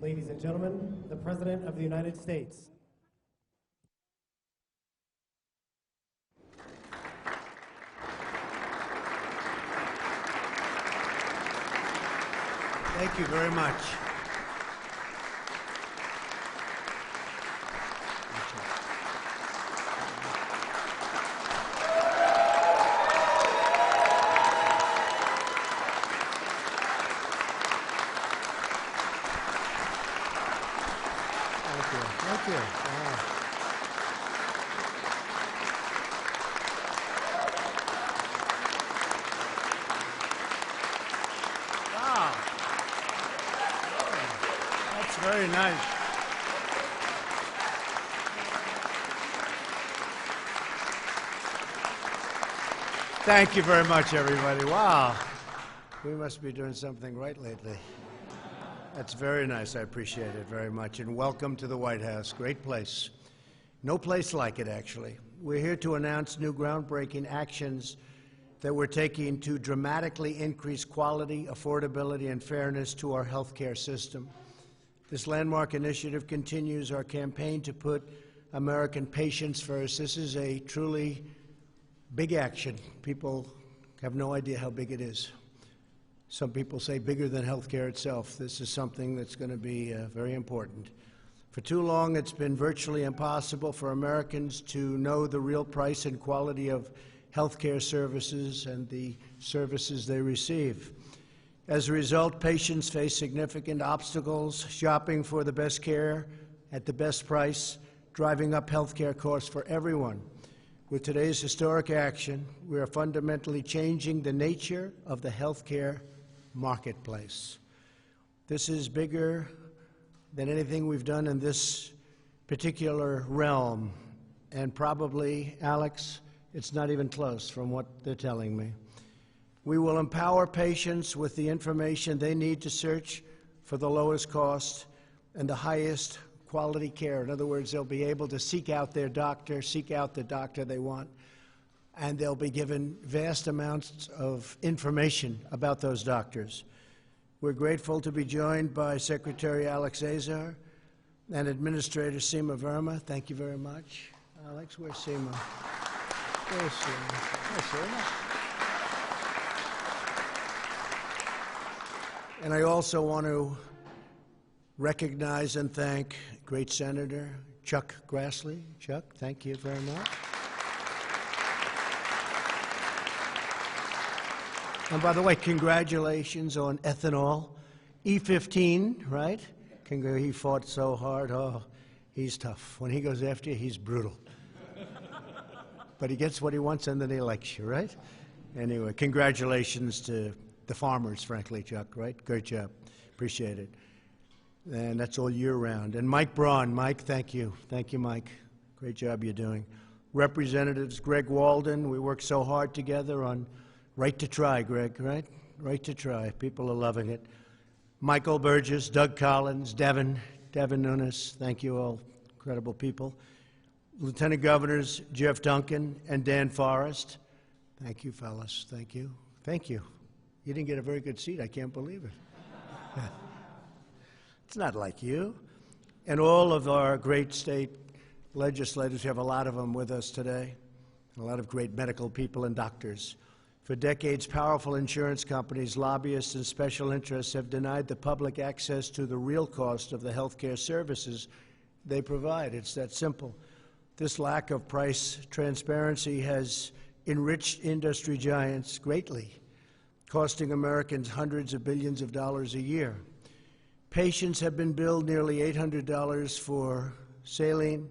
Ladies and gentlemen, the President of the United States. Thank you very much. Thank you. Wow. Wow. That's very nice. Thank you very much, everybody. Wow. We must be doing something right lately. That's very nice. I appreciate it very much. And welcome to the White House. Great place. No place like it, actually. We're here to announce new groundbreaking actions that we're taking to dramatically increase quality, affordability, and fairness to our healthcare system. This landmark initiative continues our campaign to put American patients first. This is a truly big action. People have no idea how big it is. Some people say bigger than healthcare itself. This is something that's going to be very important. For too long, it's been virtually impossible for Americans to know the real price and quality of healthcare services and the services they receive. As a result, patients face significant obstacles shopping for the best care at the best price, driving up healthcare costs for everyone. With today's historic action, we are fundamentally changing the nature of the healthcare marketplace. This is bigger than anything we've done in this particular realm. And probably, Alex, it's not even close from what they're telling me. We will empower patients with the information they need to search for the lowest cost and the highest quality care. In other words, they'll be able to seek out their doctor, seek out the doctor they want, and they'll be given vast amounts of information about those doctors. We're grateful to be joined by Secretary Alex Azar and Administrator Seema Verma. Thank you very much. Alex, where's Seema? There's Seema. There's Seema. And I also want to recognize and thank great Senator Chuck Grassley. Chuck, thank you very much. And by the way, congratulations on ethanol. E15, right? He fought so hard. Oh, he's tough. When he goes after you, he's brutal. But he gets what he wants and then he elects you, right? Anyway, congratulations to the farmers, frankly, Chuck, right? Great job. Appreciate it. And that's all year round. And Mike Braun. Mike, thank you. Thank you, Mike. Great job you're doing. Representatives Greg Walden, we worked so hard together on Right to Try, Greg, right? Right to Try. People are loving it. Michael Burgess, Doug Collins, Devin Nunes, thank you all, incredible people. Lieutenant Governors Jeff Duncan and Dan Forrest. Thank you, fellas. Thank you. Thank you. You didn't get a very good seat. I can't believe it. It's not like you. And all of our great state legislators, we have a lot of them with us today, a lot of great medical people and doctors. For decades, powerful insurance companies, lobbyists, and special interests have denied the public access to the real cost of the health care services they provide. It's that simple. This lack of price transparency has enriched industry giants greatly, costing Americans hundreds of billions of dollars a year. Patients have been billed nearly $800 for saline,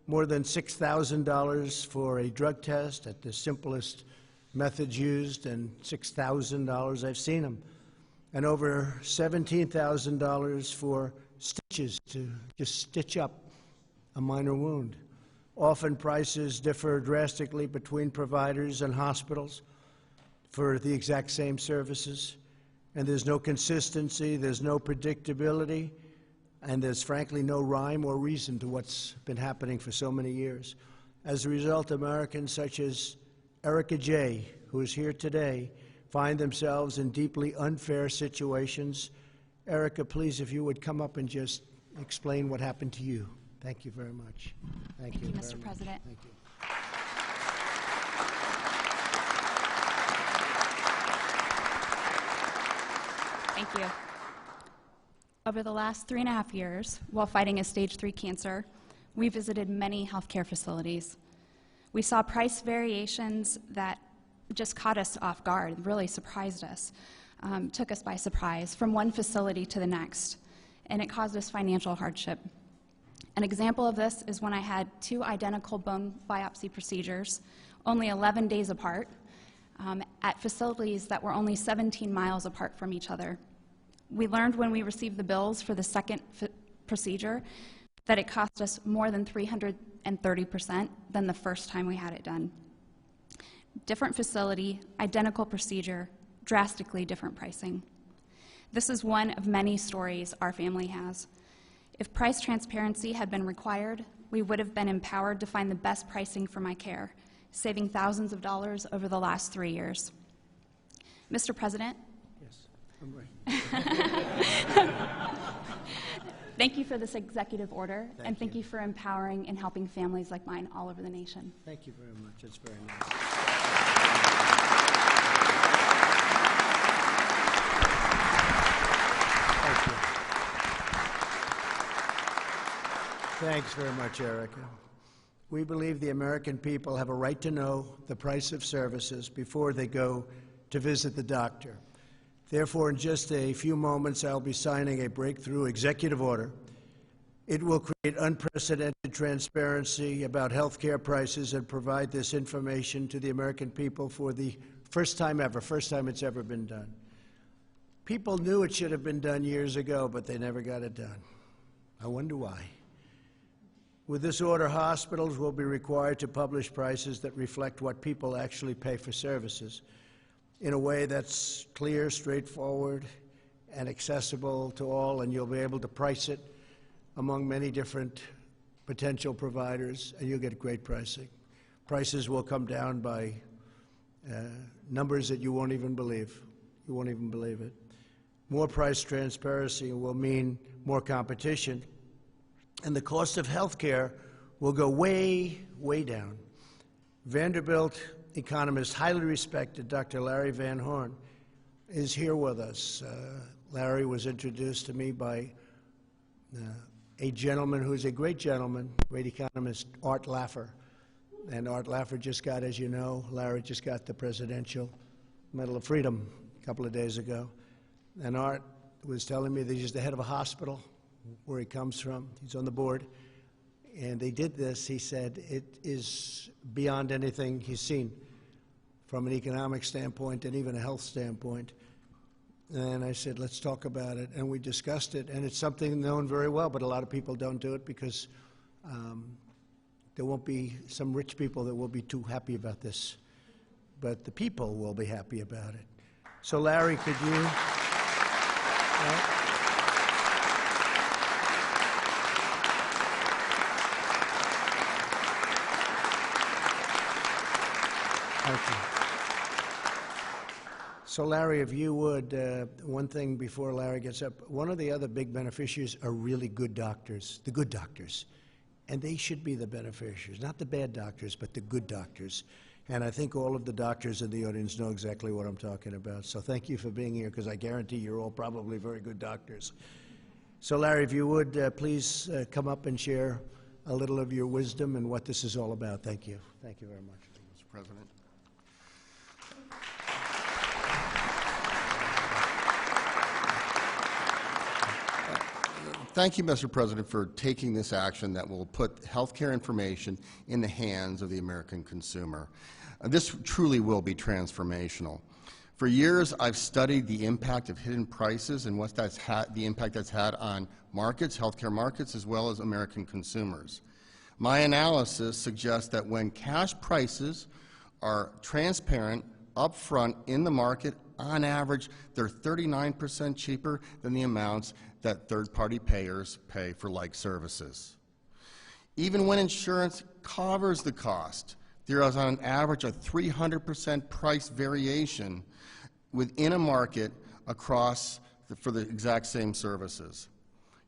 more than $6,000 for a drug test at the simplest methods used, and $6,000, I've seen them, and over $17,000 for stitches to just stitch up a minor wound. Often prices differ drastically between providers and hospitals for the exact same services, and there's no consistency, there's no predictability, and there's frankly no rhyme or reason to what's been happening for so many years. As a result, Americans such as Erica J., who is here today, find themselves in deeply unfair situations Erica, please, if you would come up and just explain what happened to you. Thank you very much. Thank you, Mr. President. Thank you. Thank you. Over the last 3.5 years, while fighting a stage 3 cancer, we visited many healthcare facilities. We saw price variations that just caught us off guard, really surprised us, took us by surprise from one facility to the next, and it caused us financial hardship. An example of this is when I had 2 identical bone biopsy procedures, only 11 days apart, at facilities that were only 17 miles apart from each other. We learned when we received the bills for the second procedure that it cost us more than 330% than the first time we had it done. Different facility, identical procedure, drastically different pricing. This is one of many stories our family has. If price transparency had been required, we would have been empowered to find the best pricing for my care, saving thousands of dollars over the last 3 years. Mr. President? Yes, I'm ready. Thank you for this executive order, and thank you for empowering and helping families like mine all over the nation. Thank you very much. It's very nice. Thank you. Thanks very much, Erica. We believe the American people have a right to know the price of services before they go to visit the doctor. Therefore, in just a few moments, I'll be signing a breakthrough executive order. It will create unprecedented transparency about health care prices and provide this information to the American people for the first time ever, first time it's ever been done. People knew it should have been done years ago, but they never got it done. I wonder why. With this order, hospitals will be required to publish prices that reflect what people actually pay for services in a way that's clear, straightforward, and accessible to all, and you'll be able to price it among many different potential providers, and you'll get great pricing. Prices will come down by numbers that you won't even believe. You won't even believe it. More price transparency will mean more competition, and the cost of health care will go way, way down. Vanderbilt economist, highly respected, Dr. Larry Van Horn, is here with us. Larry was introduced to me by a gentleman who's a great gentleman, great economist, Art Laffer. And Art Laffer just got, as you know, Larry just got the Presidential Medal of Freedom a couple of days ago. And Art was telling me that he's the head of a hospital where he comes from. He's on the board. And they did this. He said it is beyond anything he's seen from an economic standpoint and even a health standpoint. And I said, let's talk about it. And we discussed it. And it's something known very well, but a lot of people don't do it because there won't be some rich people that will be too happy about this. But the people will be happy about it. So, Larry, could you? Thank you. So, Larry, if you would, one thing before Larry gets up, one of the other big beneficiaries are really good doctors, the good doctors. And they should be the beneficiaries, not the bad doctors, but the good doctors. And I think all of the doctors in the audience know exactly what I'm talking about. So thank you for being here, because I guarantee you're all probably very good doctors. So, Larry, if you would, please come up and share a little of your wisdom and what this is all about. Thank you. Thank you very much. Mr. President. Thank you, Mr. President, for taking this action that will put healthcare information in the hands of the American consumer. This truly will be transformational. For years, I've studied the impact of hidden prices and what the impact that's had on markets, healthcare markets, as well as American consumers. My analysis suggests that when cash prices are transparent, upfront in the market, on average, they're 39% cheaper than the amounts that third-party payers pay for like services. Even when insurance covers the cost, there is on average a 300% price variation within a market across for the exact same services.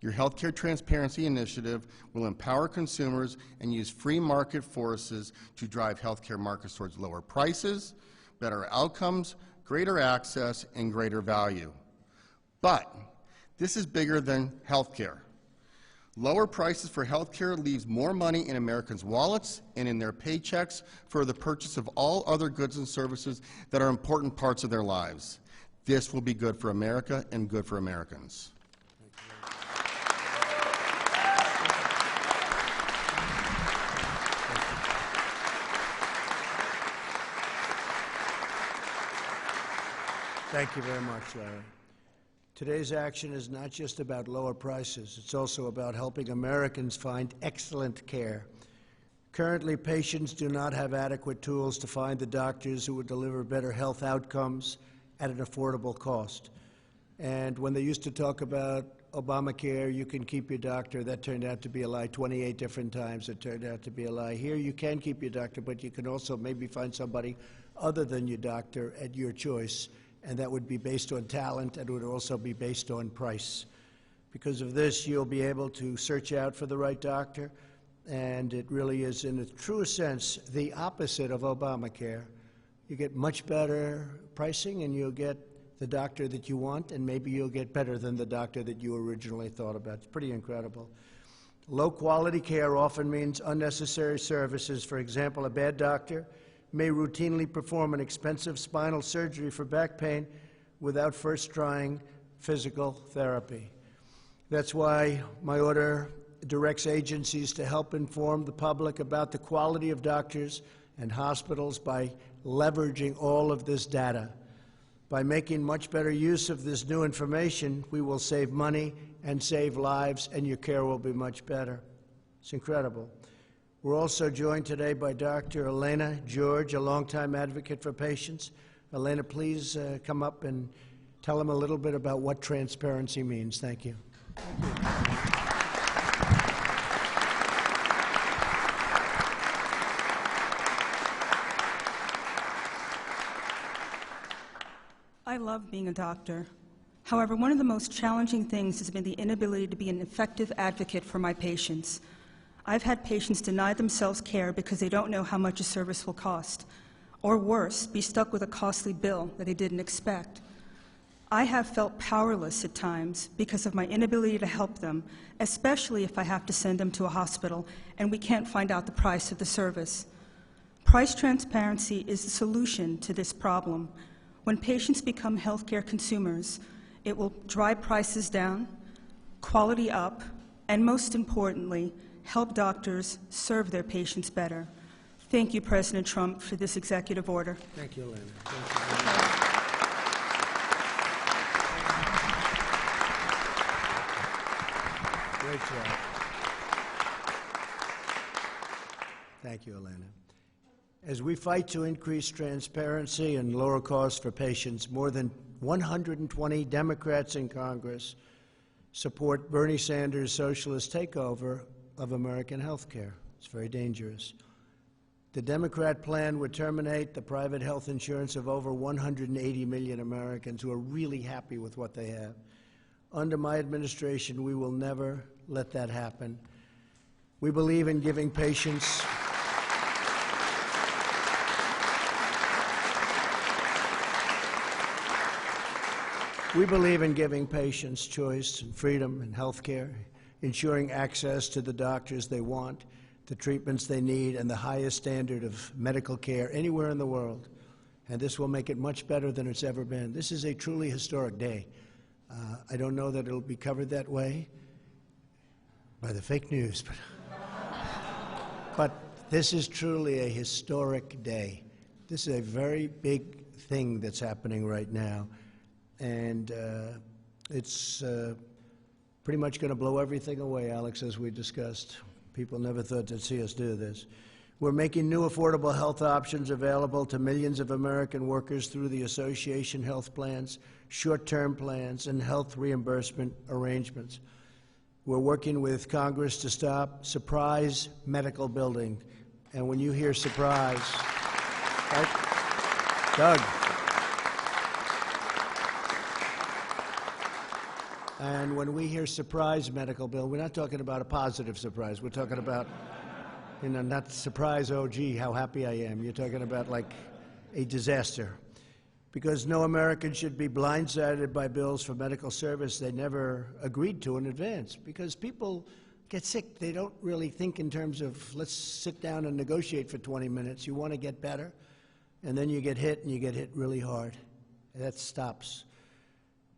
Your healthcare transparency initiative will empower consumers and use free market forces to drive healthcare markets towards lower prices, better outcomes, greater access, and greater value. But this is bigger than healthcare. Lower prices for healthcare leaves more money in Americans' wallets and in their paychecks for the purchase of all other goods and services that are important parts of their lives. This will be good for America and good for Americans. Thank you very much, Larry. Today's action is not just about lower prices. It's also about helping Americans find excellent care. Currently, patients do not have adequate tools to find the doctors who would deliver better health outcomes at an affordable cost. And when they used to talk about Obamacare, you can keep your doctor, that turned out to be a lie. 28 different times it turned out to be a lie. Here, you can keep your doctor, but you can also maybe find somebody other than your doctor at your choice, and that would be based on talent and would also be based on price. Because of this, you'll be able to search out for the right doctor, and it really is, in the truest sense, the opposite of Obamacare. You get much better pricing, and you'll get the doctor that you want, and maybe you'll get better than the doctor that you originally thought about. It's pretty incredible. Low-quality care often means unnecessary services. For example, a bad doctor may routinely perform an expensive spinal surgery for back pain without first trying physical therapy. That's why my order directs agencies to help inform the public about the quality of doctors and hospitals by leveraging all of this data. By making much better use of this new information, we will save money and save lives, and your care will be much better. It's incredible. We're also joined today by Dr. Elena George, a longtime advocate for patients. Elena, please come up and tell them a little bit about what transparency means. Thank you. I love being a doctor. However, one of the most challenging things has been the inability to be an effective advocate for my patients. I've had patients deny themselves care because they don't know how much a service will cost, or worse, be stuck with a costly bill that they didn't expect. I have felt powerless at times because of my inability to help them, especially if I have to send them to a hospital and we can't find out the price of the service. Price transparency is the solution to this problem. When patients become healthcare consumers, it will drive prices down, quality up, and most importantly, help doctors serve their patients better. Thank you, President Trump, for this executive order. Thank you, Elena. Thank you very much. Great job. Thank you, Elena. As we fight to increase transparency and lower costs for patients, more than 120 Democrats in Congress support Bernie Sanders' socialist takeover of American health care. It's very dangerous. The Democrat plan would terminate the private health insurance of over 180 million Americans who are really happy with what they have. Under my administration, we will never let that happen. We believe in giving patients choice and freedom in health care, ensuring access to the doctors they want, the treatments they need, and the highest standard of medical care anywhere in the world. And this will make it much better than it's ever been. This is a truly historic day. I don't know that it'll be covered that way by the fake news, but this is truly a historic day. This is a very big thing that's happening right now, and it's pretty much going to blow everything away, Alex, as we discussed. People never thought they'd see us do this. We're making new affordable health options available to millions of American workers through the association health plans, short-term plans, and health reimbursement arrangements. We're working with Congress to stop surprise medical billing. And when you hear surprise, right? Doug. And when we hear surprise medical bill, we're not talking about a positive surprise. We're talking about, not surprise, oh, gee, how happy I am. You're talking about like a disaster. Because no American should be blindsided by bills for medical service they never agreed to in advance. Because people get sick. They don't really think in terms of, let's sit down and negotiate for 20 minutes. You want to get better, and then you get hit, and you get hit really hard. That stops.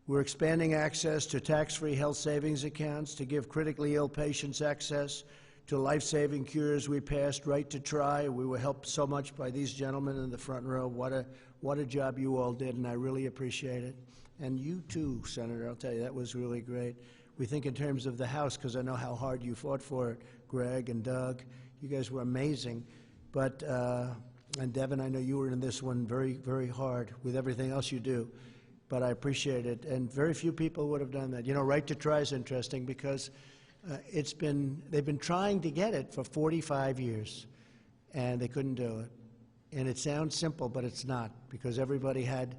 We're expanding access to tax-free health savings accounts to give critically ill patients access to life-saving cures. We passed Right to Try. We were helped so much by these gentlemen in the front row. What a job you all did, and I really appreciate it. And you too, Senator, I'll tell you, that was really great. We think in terms of the House, because I know how hard you fought for it, Greg and Doug. You guys were amazing. But, and Devin, I know you were in this one very, very hard with everything else you do. But I appreciate it, and very few people would have done that. Right to Try is interesting because they've been trying to get it for 45 years, and they couldn't do it. And it sounds simple, but it's not, because everybody had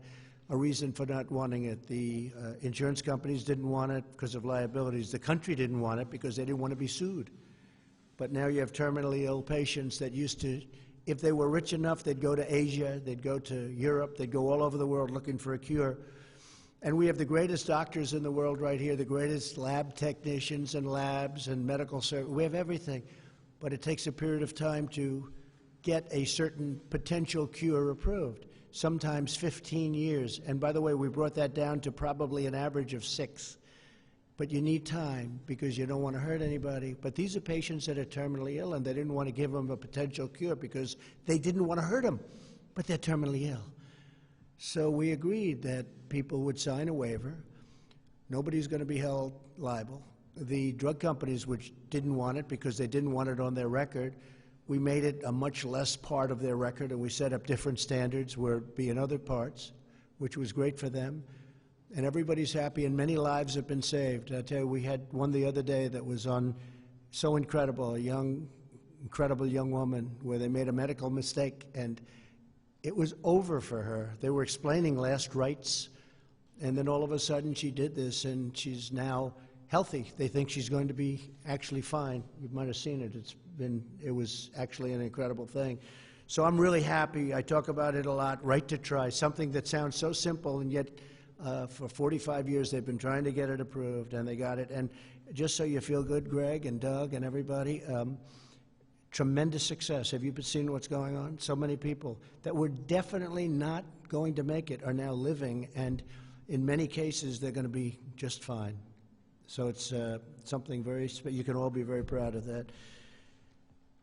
a reason for not wanting it. The insurance companies didn't want it because of liabilities. The country didn't want it because they didn't want to be sued. But now you have terminally ill patients that used to, if they were rich enough, they'd go to Asia, they'd go to Europe, they'd go all over the world looking for a cure. And we have the greatest doctors in the world right here, the greatest lab technicians and labs and medical service. We have everything. But it takes a period of time to get a certain potential cure approved, sometimes 15 years. And by the way, we brought that down to probably an average of 6. But you need time because you don't want to hurt anybody. But these are patients that are terminally ill, and they didn't want to give them a potential cure because they didn't want to hurt them, but they're terminally ill. So we agreed that people would sign a waiver. Nobody's going to be held liable. The drug companies, which didn't want it because they didn't want it on their record, we made it a much less part of their record, and we set up different standards where it'd be in other parts, which was great for them. And everybody's happy, and many lives have been saved. I tell you, we had one the other day that was so incredible, incredible young woman, where they made a medical mistake, and it was over for her. They were explaining last rites, and then all of a sudden she did this, and she's now healthy. They think she's going to be actually fine. You might have seen it. It was actually an incredible thing. So I'm really happy. I talk about it a lot, Right to Try, something that sounds so simple, and yet for 45 years they've been trying to get it approved, and they got it. And just so you feel good, Greg and Doug and everybody, tremendous success. Have you seen what's going on? So many people that were definitely not going to make it are now living, and in many cases they're going to be just fine. So it's something you can all be very proud of that.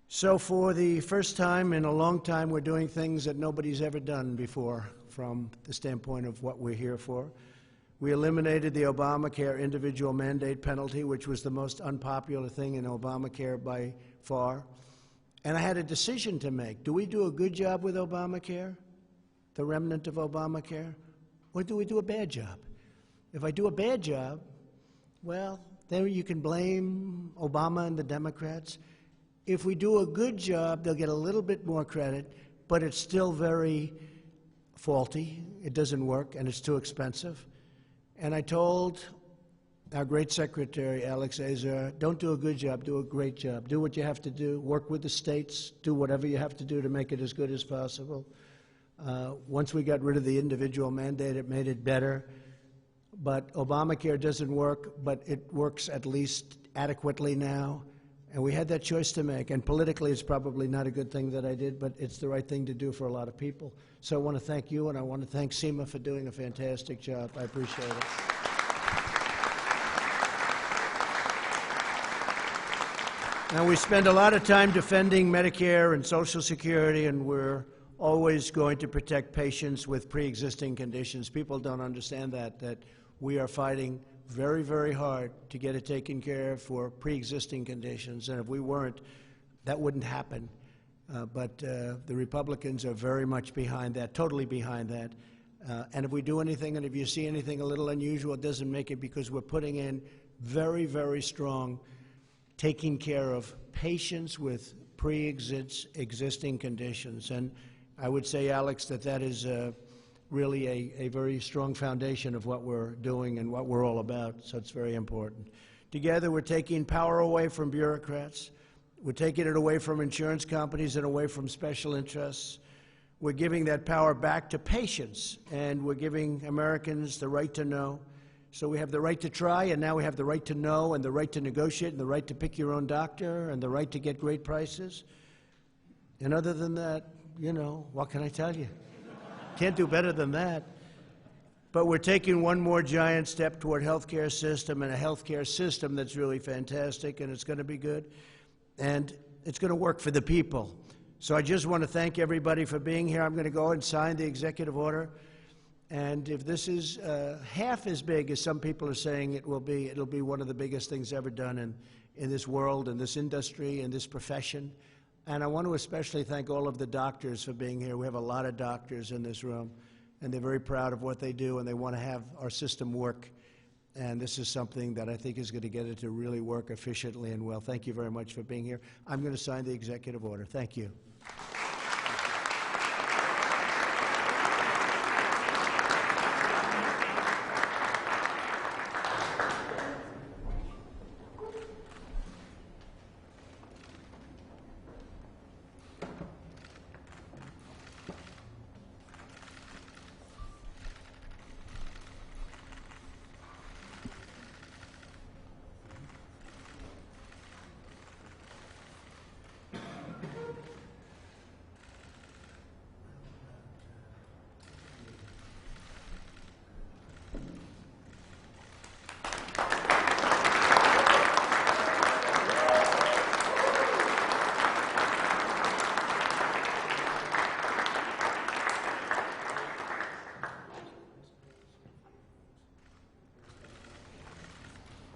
So for the first time in a long time, we're doing things that nobody's ever done before from the standpoint of what we're here for. We eliminated the Obamacare individual mandate penalty, which was the most unpopular thing in Obamacare by far. And I had a decision to make. Do we do a good job with Obamacare, the remnant of Obamacare, or do we do a bad job? If I do a bad job, well, then you can blame Obama and the Democrats. If we do a good job, they'll get a little bit more credit, but it's still very faulty. It doesn't work, and it's too expensive. And I told our great secretary, Alex Azar, don't do a good job, do a great job. Do what you have to do, work with the states, do whatever you have to do to make it as good as possible. Once we got rid of the individual mandate, it made it better. But Obamacare doesn't work, but it works at least adequately now. And we had that choice to make. And politically, it's probably not a good thing that I did, but it's the right thing to do for a lot of people. So I want to thank you, and I want to thank Seema for doing a fantastic job. I appreciate it. Now, we spend a lot of time defending Medicare and Social Security, and we're always going to protect patients with pre-existing conditions. People don't understand that we are fighting very, very hard to get it taken care of for pre-existing conditions, and if we weren't, that wouldn't happen. But the Republicans are very much behind that, totally behind that. And if we do anything, and if you see anything a little unusual, it doesn't make it, because we're putting in very, very strong taking care of patients with pre-existing conditions. And I would say, Alex, that is really a very strong foundation of what we're doing and what we're all about, so it's very important. Together, we're taking power away from bureaucrats. We're taking it away from insurance companies and away from special interests. We're giving that power back to patients, and we're giving Americans the right to know. So we have the right to try, and now we have the right to know, and the right to negotiate, and the right to pick your own doctor, and the right to get great prices. And other than that, you know, what can I tell you? Can't do better than that. But we're taking one more giant step toward healthcare system, and a healthcare system that's really fantastic, and it's going to be good, and it's going to work for the people. So I just want to thank everybody for being here. I'm going to go and sign the executive order, and if this is half as big as some people are saying it will be, it'll be one of the biggest things ever done in this world, in this industry, in this profession. And I want to especially thank all of the doctors for being here. We have a lot of doctors in this room, and they're very proud of what they do, and they want to have our system work. And this is something that I think is going to get it to really work efficiently and well. Thank you very much for being here. I'm going to sign the executive order. Thank you.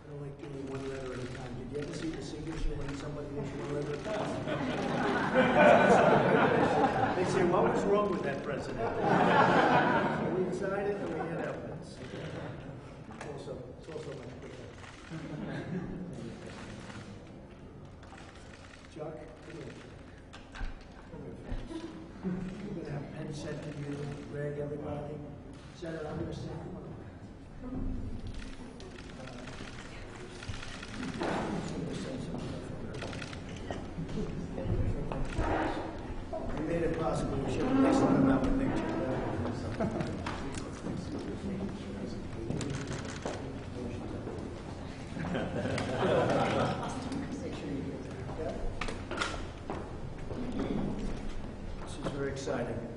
I don't like doing one letter at a time. Did you ever see the signature when somebody gives you one letter at a time? They say, what was wrong with that president? So we decided and we had evidence. It's also much quicker. Chuck, come here. Come here, friends. We're going to have pens sent to you, Greg, everybody. Senator, I'm going to say, come on. We made it possible. We should have listened to that when they turned out. This is very exciting.